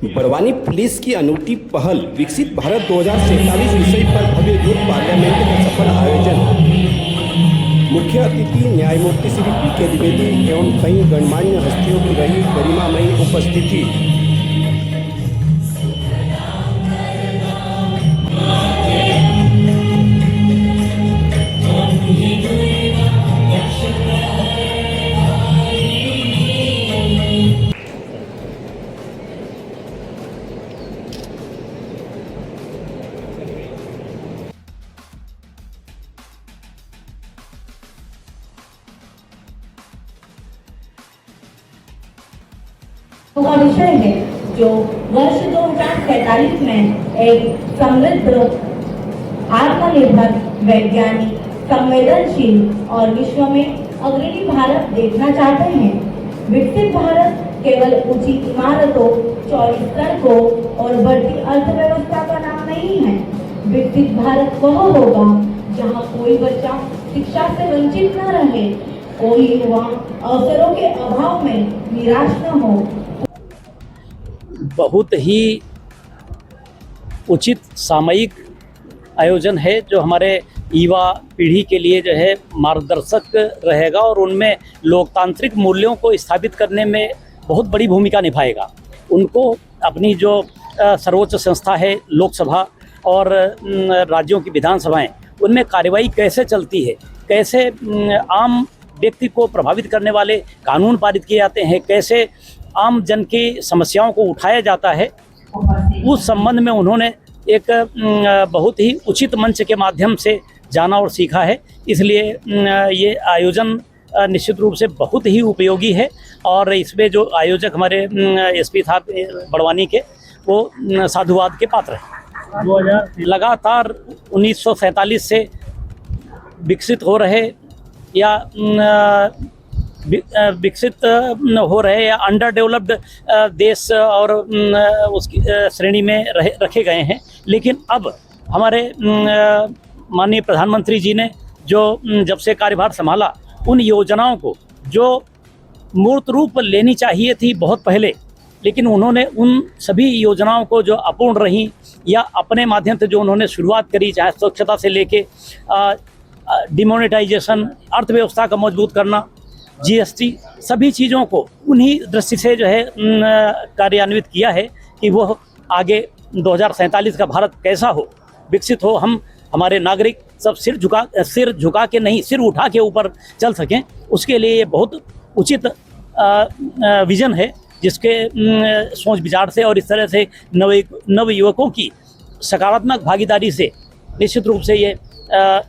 Barwani police की अनूठी पहल विकसित भारत 2047 विषय पर भव्य यूथ पार्लियामेंट का सफल आयोजन। मुख्य अतिथि न्यायमूर्ति श्री पी.के. द्विवेदी एवं कई गणमान्य हस्तियों की रही गरिमामयी उपस्थिति। का विषय है जो वर्ष 2047 में एक समृद्ध, आत्मनिर्भर, वैज्ञानिक, संवेदनशील और विश्व में अग्रणी भारत देखना चाहते हैं। विकसित भारत केवल ऊंची इमारतों, चौड़ी सड़कों और बढ़ती अर्थव्यवस्था का नाम नहीं है। विकसित भारत वह होगा जहां कोई बच्चा शिक्षा से वंचित न रहे, कोई युवा अवसरों के अभाव में निराश न हो। बहुत ही उचित सामयिक आयोजन है जो हमारे युवा पीढ़ी के लिए जो है मार्गदर्शक रहेगा और उनमें लोकतांत्रिक मूल्यों को स्थापित करने में बहुत बड़ी भूमिका निभाएगा। उनको अपनी जो सर्वोच्च संस्था है लोकसभा और राज्यों की विधानसभाएं, उनमें कार्यवाही कैसे चलती है, कैसे आम व्यक्ति को प्रभावित करने वाले कानून पारित किए जाते हैं, कैसे आम जन की समस्याओं को उठाया जाता है, उस संबंध में उन्होंने एक बहुत ही उचित मंच के माध्यम से जाना और सीखा है। इसलिए ये आयोजन निश्चित रूप से बहुत ही उपयोगी है और इसमें जो आयोजक हमारे एसपी साहब बड़वानी के, वो साधुवाद के पात्र हैं। लगातार 1947 से विकसित हो रहे या विकसित हो रहे या अंडर डेवलप्ड देश और उसकी श्रेणी में रखे गए हैं। लेकिन अब हमारे माननीय प्रधानमंत्री जी ने जो जब से कार्यभार संभाला, उन योजनाओं को जो मूर्त रूप लेनी चाहिए थी बहुत पहले, लेकिन उन्होंने उन सभी योजनाओं को जो अपूर्ण रहीं या अपने माध्यम से जो उन्होंने शुरुआत करी, चाहे स्वच्छता से लेके डिमोनेटाइजेशन, अर्थव्यवस्था का मजबूत करना, जीएसटी, सभी चीज़ों को उन्हीं दृष्टि से जो है कार्यान्वित किया है कि वो आगे 2047 का भारत कैसा हो, विकसित हो, हम हमारे नागरिक सब सिर झुका के नहीं, सिर उठा के ऊपर चल सकें। उसके लिए ये बहुत उचित विजन है, जिसके सोच विचार से और इस तरह से नव युवकों की सकारात्मक भागीदारी से निश्चित रूप से ये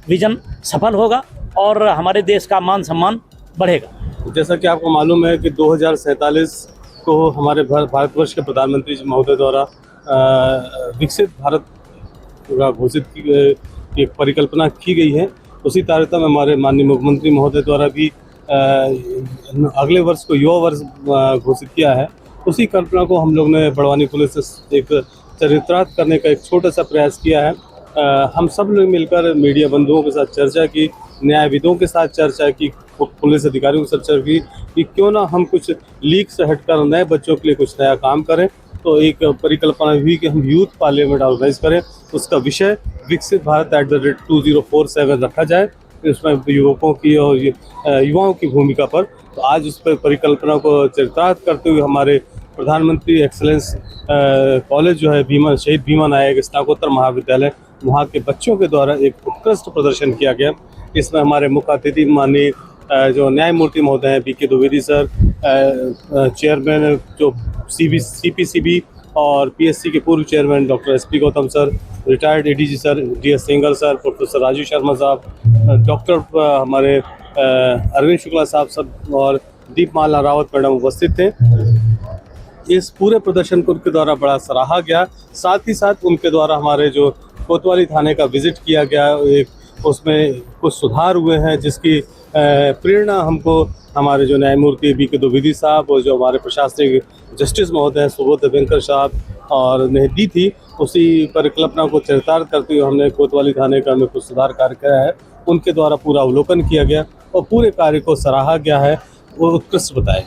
विजन सफल होगा और हमारे देश का मान सम्मान बढ़ेगा। जैसा कि आपको मालूम है कि 2047 को हमारे भारतवर्ष के प्रधानमंत्री जी महोदय द्वारा विकसित भारत का घोषित की एक परिकल्पना की गई है। उसी तारतम्य में हमारे माननीय मुख्यमंत्री महोदय द्वारा भी अगले वर्ष को युवा वर्ष घोषित किया है। उसी कल्पना को हम लोग ने बड़वानी पुलिस से एक चरितार्थ करने का एक छोटा सा प्रयास किया है। हम सब लोग मिलकर मीडिया बंधुओं के साथ चर्चा की, न्यायविदों के साथ चर्चा की, पुलिस अधिकारियों के साथ चर्चा की कि क्यों ना हम कुछ लीक से हटकर नए बच्चों के लिए कुछ नया काम करें। तो एक परिकल्पना हुई कि हम यूथ पार्लियामेंट ऑर्गेनाइज करें। उसका विषय विकसित भारत @2047 रखा जाए। इसमें युवकों की और युवाओं की भूमिका पर, तो आज उस पर परिकल्पना को चरितार्थ करते हुए हमारे प्रधानमंत्री एक्सेलेंस कॉलेज जो है शहीद भीमा नायक स्नातकोत्तर महाविद्यालय, वहाँ के बच्चों के द्वारा एक उत्कृष्ट प्रदर्शन किया गया। इसमें हमारे मुख्य अतिथि माननीय जो न्यायमूर्ति महोदय हैं पी.के. द्विवेदी सर, चेयरमैन जो CPCB और PSC के पूर्व chairman doctor SP Gautam sir, retired ADG sir DS single sir, professor Raju Sharma साहब, डॉक्टर हमारे अरविंद शुक्ला साहब सब और दीपमाला रावत मैडम उपस्थित थे। इस पूरे प्रदर्शन को उनके द्वारा बड़ा सराहा गया। साथ ही साथ उनके द्वारा हमारे जो कोतवाली थाने का विजिट किया गया, एक उसमें कुछ सुधार हुए हैं, जिसकी प्रेरणा हमको हमारे जो न्यायमूर्ति पी.के. द्विवेदी साहब और जो हमारे प्रशासनिक जस्टिस महोदय हैं सुबोध वेंकर साहब और ने दी थी। उसी परिकल्पना को चरितार्थ करते हुए हमने कोतवाली थाने का में कुछ सुधार कार्य किया है। उनके द्वारा पूरा अवलोकन किया गया और पूरे कार्य को सराहा गया है, वो उत्कृष्ट बताया।